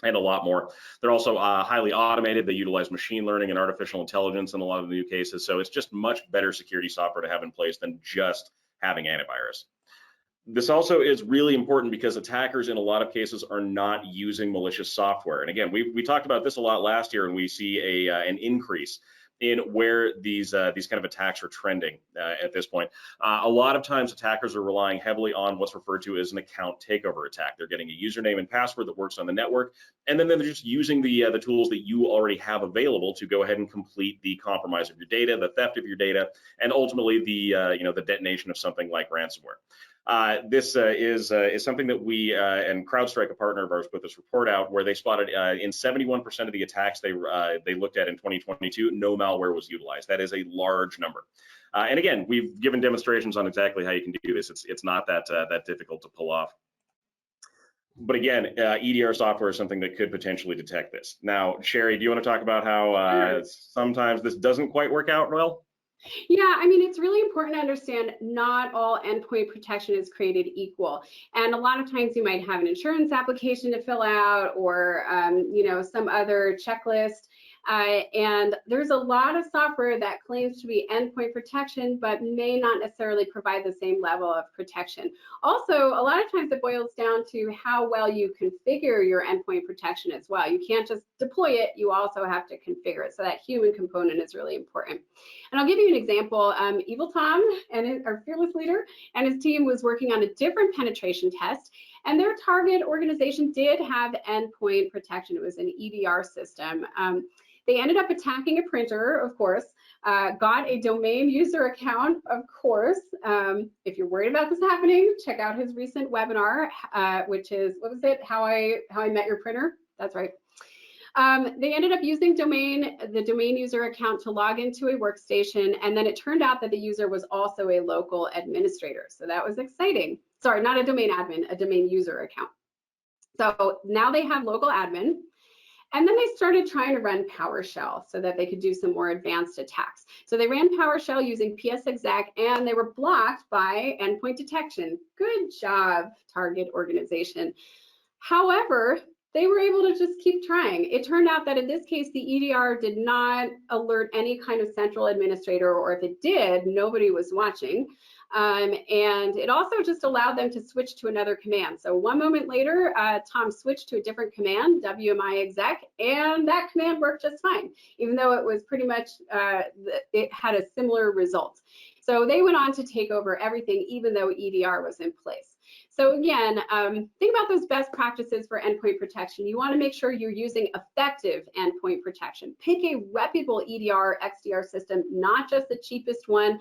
and a lot more. They're also highly automated. They utilize machine learning and artificial intelligence in a lot of the new cases, so it's just much better security software to have in place than just having antivirus. This also is really important because attackers in a lot of cases are not using malicious software. And again, we talked about this a lot last year, and we see an increase in where these kind of attacks are trending at this point. A lot of times attackers are relying heavily on what's referred to as an account takeover attack. They're getting a username and password that works on the network, and then they're just using the tools that you already have available to go ahead and complete the compromise of your data, the theft of your data, and ultimately the detonation of something like ransomware. This is something that we and CrowdStrike, a partner of ours, put this report out where they spotted in 71% of the attacks they looked at in 2022, no malware was utilized. That is a large number. And again, we've given demonstrations on exactly how you can do this. It's not that difficult to pull off. But again, EDR software is something that could potentially detect this. Now, Sherry, do you want to talk about how sometimes this doesn't quite work out well? Yeah, I mean, it's really important to understand not all endpoint protection is created equal. And a lot of times you might have an insurance application to fill out, or some other checklist. And there's a lot of software that claims to be endpoint protection, but may not necessarily provide the same level of protection. Also, a lot of times it boils down to how well you configure your endpoint protection as well. You can't just deploy it, you also have to configure it. So that human component is really important. And I'll give you an example. Evil Tom, and our fearless leader, and his team was working on a different penetration test, and their target organization did have endpoint protection. It was an EDR system. They ended up attacking a printer, of course, got a domain user account, of course. If you're worried about this happening, check out his recent webinar, which is, what was it? How I Met Your Printer. That's right. They ended up using the domain user account to log into a workstation, and then it turned out that the user was also a local administrator. So that was exciting. Sorry, not a domain admin, a domain user account. So now they have local admin. And then they started trying to run PowerShell so that they could do some more advanced attacks. So they ran PowerShell using PSExec, and they were blocked by endpoint detection. Good job, target organization. However, they were able to just keep trying. It turned out that in this case, the EDR did not alert any kind of central administrator, or if it did, nobody was watching. And it also just allowed them to switch to another command. So one moment later, Tom switched to a different command, WMI exec, and that command worked just fine, even though it was pretty much, it had a similar result. So they went on to take over everything, even though EDR was in place. So again, think about those best practices for endpoint protection. You want to make sure you're using effective endpoint protection. Pick a reputable EDR, XDR system, not just the cheapest one,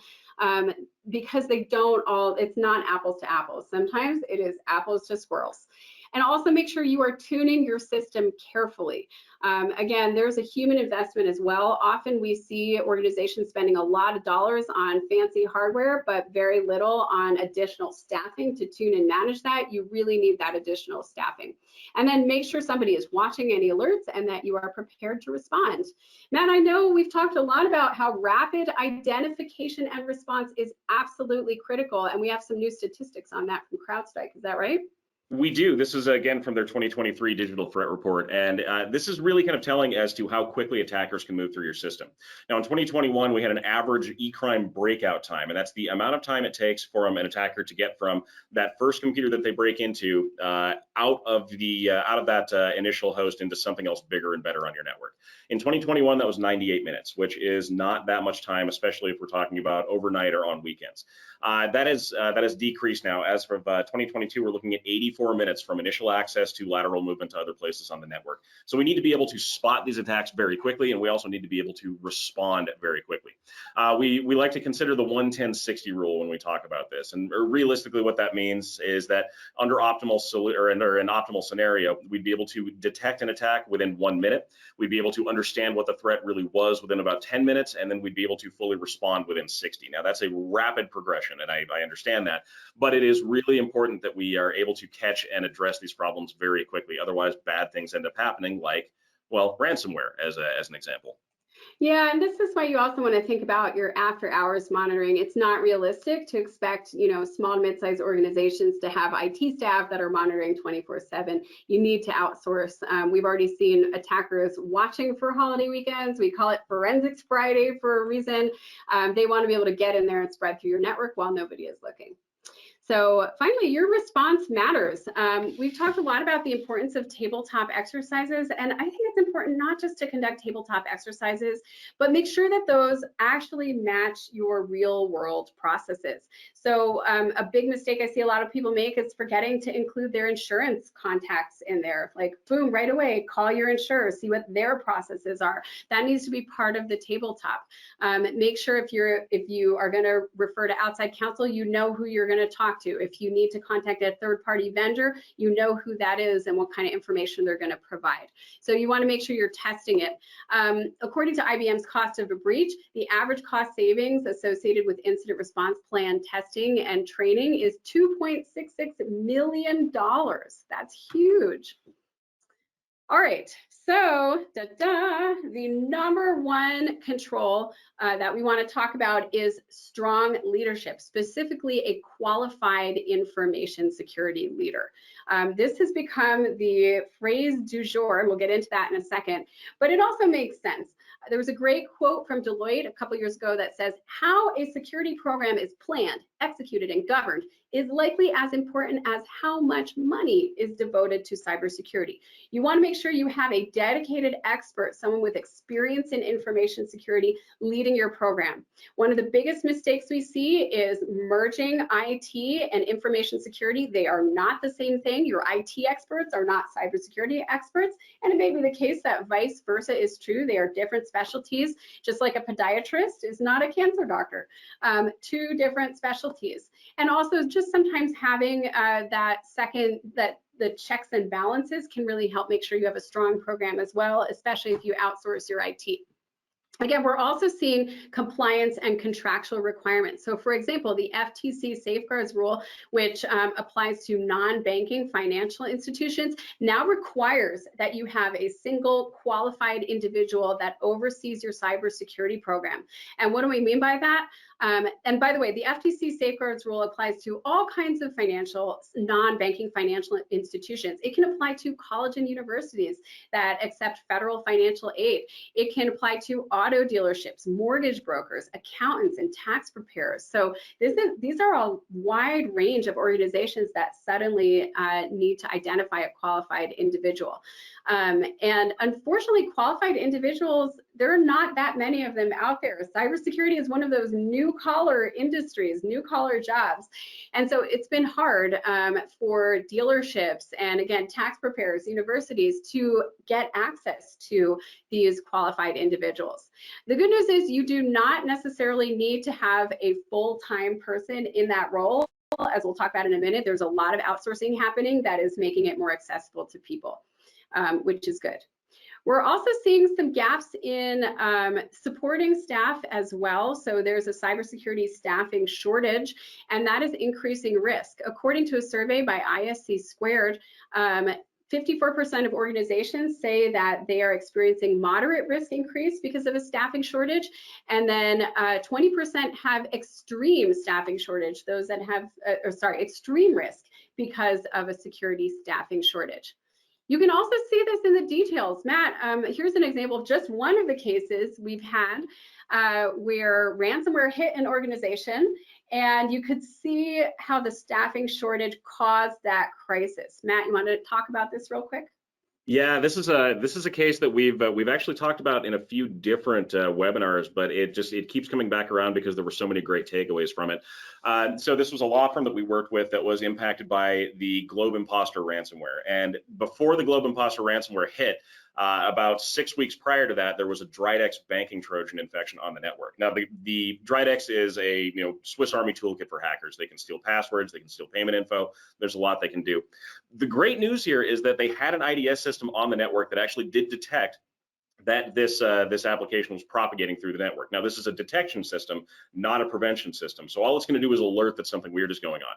because they don't all, it's not apples to apples. Sometimes it is apples to squirrels. And also make sure you are tuning your system carefully. Again, there's a human investment as well. Often we see organizations spending a lot of dollars on fancy hardware, but very little on additional staffing to tune and manage that. You really need that additional staffing. And then make sure somebody is watching any alerts and that you are prepared to respond. Matt, I know we've talked a lot about how rapid identification and response is absolutely critical, and we have some new statistics on that from CrowdStrike. Is that right? We do. This is again from their 2023 digital threat report, and this is really kind of telling as to how quickly attackers can move through your system. Now, in 2021, we had an average e-crime breakout time, and that's the amount of time it takes for an attacker to get from that first computer that they break into out of that initial host into something else bigger and better on your network. In 2021, that was 98 minutes, which is not that much time, especially if we're talking about overnight or on weekends. That has decreased now. As of 2022, we're looking at 84 minutes from initial access to lateral movement to other places on the network. So we need to be able to spot these attacks very quickly, and we also need to be able to respond very quickly. We like to consider the 1-10-60 rule when we talk about this, and realistically, what that means is that under an optimal scenario, we'd be able to detect an attack within 1 minute. We'd be able to understand what the threat really was within about 10 minutes, and then we'd be able to fully respond within 60. Now, that's a rapid progression, and I understand that, but it is really important that we are able to catch and address these problems very quickly. Otherwise, bad things end up happening, like, well, ransomware as an example. Yeah, and this is why you also want to think about your after-hours monitoring. It's not realistic to expect, small to mid-sized organizations to have IT staff that are monitoring 24/7. You need to outsource. We've already seen attackers watching for holiday weekends. We call it Forensics Friday for a reason. They want to be able to get in there and spread through your network while nobody is looking. So finally, your response matters. We've talked a lot about the importance of tabletop exercises, and I think it's important not just to conduct tabletop exercises, but make sure that those actually match your real world processes. So a big mistake I see a lot of people make is forgetting to include their insurance contacts in there. Like, boom, right away, call your insurer, see what their processes are. That needs to be part of the tabletop. Make sure if you are going to refer to outside counsel, you know who you're going to talk to. If you need to contact a third-party vendor, you know who that is and what kind of information they're going to provide. So you want to make sure you're testing it. According to IBM's cost of a breach, the average cost savings associated with incident response plan testing and training is $2.66 million. That's huge. All right, so the number one control that we want to talk about is strong leadership, specifically a qualified information security leader. This has become the phrase du jour, and we'll get into that in a second, but it also makes sense. There was a great quote from Deloitte a couple years ago that says, how a security program is planned, executed, and governed is likely as important as how much money is devoted to cybersecurity. You want to make sure you have a dedicated expert, someone with experience in information security leading your program. One of the biggest mistakes we see is merging IT and information security. They are not the same thing. Your IT experts are not cybersecurity experts, and it may be the case that vice versa is true. They are different specialties, just like a podiatrist is not a cancer doctor. Two different specialties. And also just sometimes having the checks and balances can really help make sure you have a strong program as well, especially if you outsource your IT. Again, we're also seeing compliance and contractual requirements. So for example, the FTC safeguards rule, which applies to non-banking financial institutions, now requires that you have a single qualified individual that oversees your cybersecurity program. And what do we mean by that? And by the way, the FTC safeguards rule applies to all kinds of non-banking financial institutions. It can apply to college and universities that accept federal financial aid. It can apply to auto dealerships, mortgage brokers, accountants, and tax preparers. So these are a wide range of organizations that suddenly need to identify a qualified individual. And unfortunately, qualified individuals, there are not that many of them out there. Cybersecurity is one of those new blue collar industries, new collar jobs. And so it's been hard for dealerships and, again, tax preparers, universities to get access to these qualified individuals. The good news is you do not necessarily need to have a full-time person in that role. As we'll talk about in a minute, there's a lot of outsourcing happening that is making it more accessible to people, which is good. We're also seeing some gaps in supporting staff as well. So there's a cybersecurity staffing shortage, and that is increasing risk. According to a survey by ISC Squared, 54% of organizations say that they are experiencing moderate risk increase because of a staffing shortage, and then 20% have extreme staffing shortage, those that have, extreme risk because of a security staffing shortage. You can also see this in the details. Matt, here's an example of just one of the cases we've had where ransomware hit an organization, and you could see how the staffing shortage caused that crisis. Matt, you want to talk about this real quick? Yeah, this is a case that we've actually talked about in a few different webinars, but it keeps coming back around because there were so many great takeaways from it. So this was a law firm that we worked with that was impacted by the Globe Imposter ransomware, and before the Globe Imposter ransomware hit, about 6 weeks prior to that, there was a Dridex banking Trojan infection on the network. Now, the Dridex is a Swiss Army toolkit for hackers. They can steal passwords, they can steal payment info. There's a lot they can do. The great news here is that they had an IDS system on the network that actually did detect that this application was propagating through the network. Now, this is a detection system, not a prevention system. So all it's going to do is alert that something weird is going on.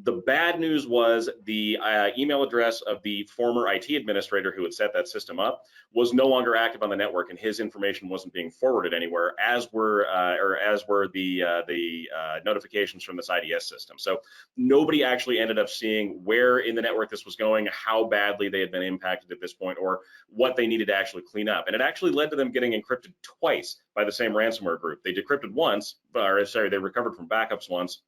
The bad news was the email address of the former IT administrator who had set that system up was no longer active on the network, and his information wasn't being forwarded anywhere, as were the notifications from this IDS system. So nobody actually ended up seeing where in the network this was going, how badly they had been impacted at this point, or what they needed to actually clean up. And it actually led to them getting encrypted twice by the same ransomware group. They decrypted once, they recovered from backups once.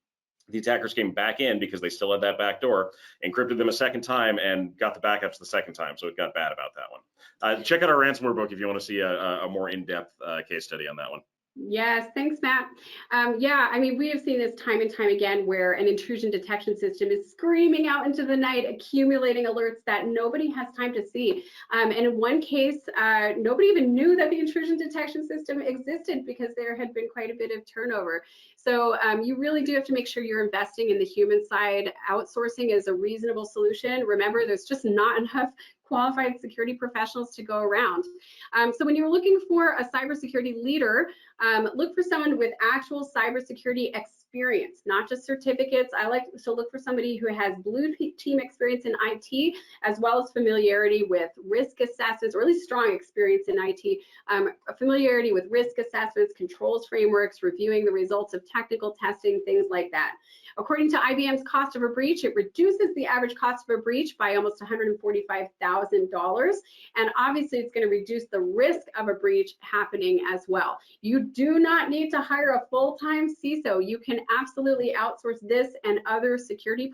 The attackers came back in because they still had that back door, encrypted them a second time, and got the backups the second time. So it got bad about that one. Check out our ransomware book if you want to see a more in-depth case study on that one. Yes, thanks, Matt. Yeah, I mean, we have seen this time and time again where an intrusion detection system is screaming out into the night, accumulating alerts that nobody has time to see. And in one case, nobody even knew that the intrusion detection system existed because there had been quite a bit of turnover. So you really do have to make sure you're investing in the human side. Outsourcing is a reasonable solution. Remember, there's just not enough qualified security professionals to go around. So when you're looking for a cybersecurity leader, look for someone with actual cybersecurity experience, not just certificates. I like to look for somebody who has blue team experience in IT, as well as familiarity with risk assessments, or at least strong experience in IT, familiarity with risk assessments, controls frameworks, reviewing the results of technical testing, things like that. According to IBM's cost of a breach, it reduces the average cost of a breach by almost $145,000. And obviously, it's going to reduce the risk of a breach happening as well. You do not need to hire a full-time CISO. You can absolutely outsource this and other security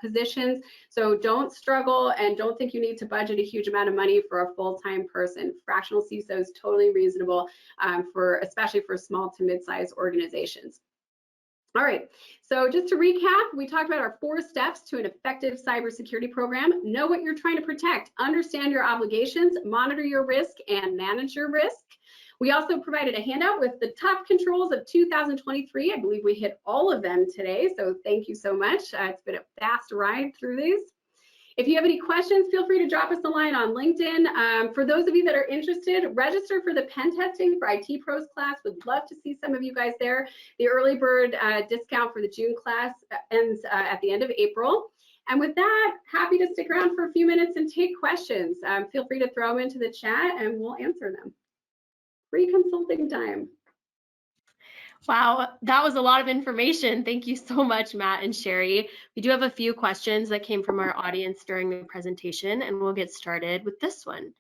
positions. So don't struggle and don't think you need to budget a huge amount of money for a full-time person. Fractional CISO is totally reasonable, especially for small to mid-sized organizations. All right, so just to recap, we talked about our 4 steps to an effective cybersecurity program. Know what you're trying to protect, understand your obligations, monitor your risk, and manage your risk. We also provided a handout with the top controls of 2023. I believe we hit all of them today, so thank you so much. It's been a fast ride through these. If you have any questions, feel free to drop us a line on LinkedIn. For those of you that are interested, register for the Pen Testing for IT Pros class. Would love to see some of you guys there. The early bird discount for the June class ends at the end of April. And with that, happy to stick around for a few minutes and take questions. Feel free to throw them into the chat and we'll answer them. Free consulting time. Wow, that was a lot of information. Thank you so much, Matt and Sherry. We do have a few questions that came from our audience during the presentation, and we'll get started with this one.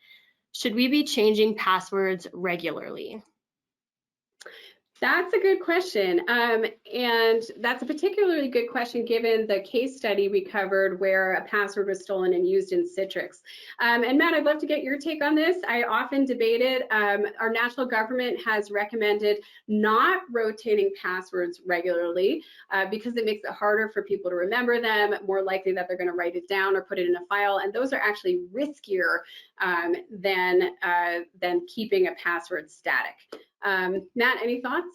Should we be changing passwords regularly? That's a good question. And that's a particularly good question given the case study we covered where a password was stolen and used in Citrix. And Matt, I'd love to get your take on this. I often debate it. Our national government has recommended not rotating passwords regularly because it makes it harder for people to remember them, more likely that they're going to write it down or put it in a file. And those are actually riskier than keeping a password static. Matt, any thoughts?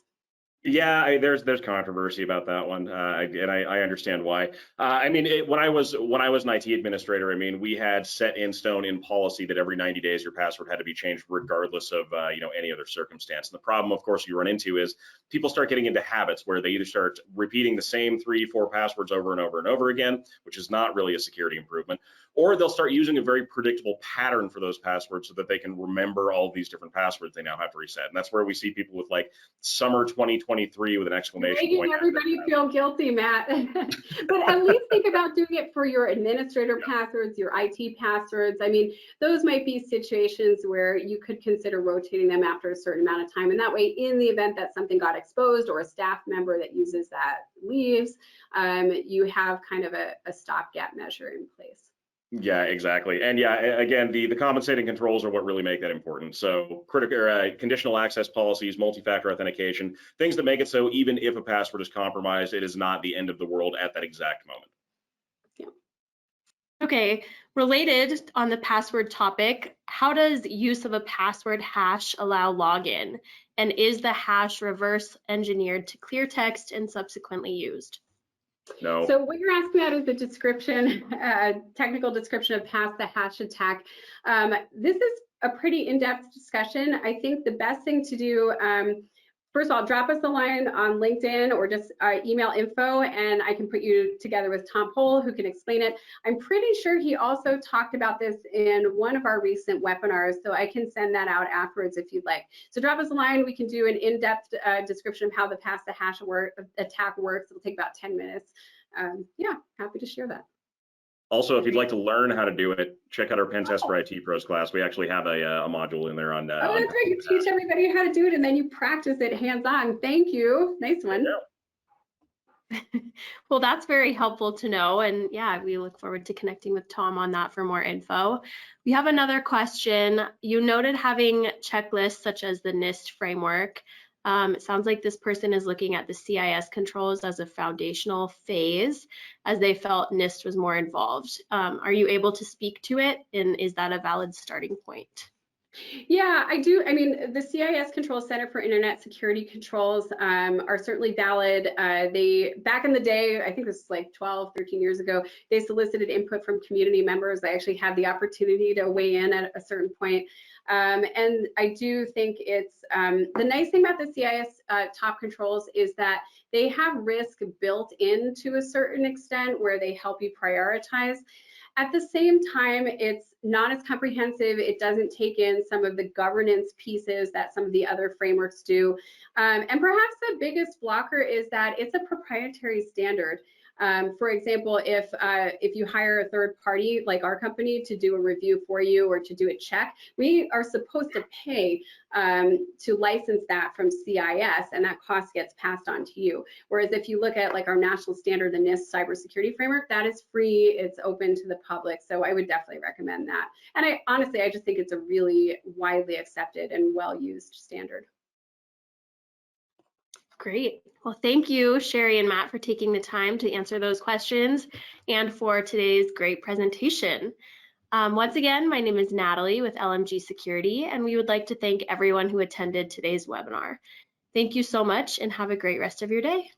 Yeah, there's controversy about that one, and I understand why. I mean, when I was an IT administrator, I mean, we had set in stone in policy that every 90 days your password had to be changed, regardless of any other circumstance. And the problem, of course, you run into is people start getting into habits where they either start repeating the same 3-4 passwords over and over and over again, which is not really a security improvement, or they'll start using a very predictable pattern for those passwords so that they can remember all of these different passwords they now have to reset. And that's where we see people with like summer 2023 with an exclamation Making point. Everybody feel guilty, Matt. But at least think about doing it for your administrator passwords, your IT passwords. I mean, those might be situations where you could consider rotating them after a certain amount of time. And that way, in the event that something got exposed or a staff member that uses that leaves, you have kind of a stopgap measure in place. Yeah, exactly. And yeah, again, the compensating controls are what really make that important. So critical conditional access policies, multi-factor authentication, things that make it so even if a password is compromised, it is not the end of the world at that exact moment. Yeah. Okay, related on the password topic, how does use of a password hash allow login? And is the hash reverse engineered to clear text and subsequently used? No. So what you're asking about is the description, technical description of pass the hash attack. This is a pretty in-depth discussion. I think the best thing to do, first of all, drop us a line on LinkedIn or just email info, and I can put you together with Tom Pohl, who can explain it. I'm pretty sure he also talked about this in one of our recent webinars, so I can send that out afterwards if you'd like. So drop us a line. We can do an in-depth description of how the pass the hash attack works. It'll take about 10 minutes. Yeah, happy to share that. Also, if you'd like to learn how to do it, check out our Pen Test for IT Pros class. We actually have a module in there on. Oh, that's right. You teach everybody how to do it, and then you practice it hands-on. Thank you. Nice one. Yeah. Well, that's very helpful to know. And yeah, we look forward to connecting with Tom on that for more info. We have another question. You noted having checklists such as the NIST framework. It sounds like this person is looking at the CIS controls as a foundational phase, as they felt NIST was more involved. Are you able to speak to it, and is that a valid starting point? Yeah, I do. I mean, the CIS Control Center for Internet Security Controls are certainly valid. They, back in the day, I think this is like 12, 13 years ago, they solicited input from community members. I actually had the opportunity to weigh in at a certain point. And I do think it's, the nice thing about the CIS top controls is that they have risk built in to a certain extent where they help you prioritize. At the same time, it's not as comprehensive. It doesn't take in some of the governance pieces that some of the other frameworks do. And perhaps the biggest blocker is that it's a proprietary standard. For example, if you hire a third party like our company to do a review for you or to do a check, we are supposed to pay to license that from CIS, and that cost gets passed on to you. Whereas if you look at like our national standard, the NIST cybersecurity framework, that is free, it's open to the public. So I would definitely recommend that. And I just think it's a really widely accepted and well-used standard. Great. Well, thank you, Sherry and Matt, for taking the time to answer those questions and for today's great presentation. Once again, my name is Natalie with LMG Security, and we would like to thank everyone who attended today's webinar. Thank you so much and have a great rest of your day.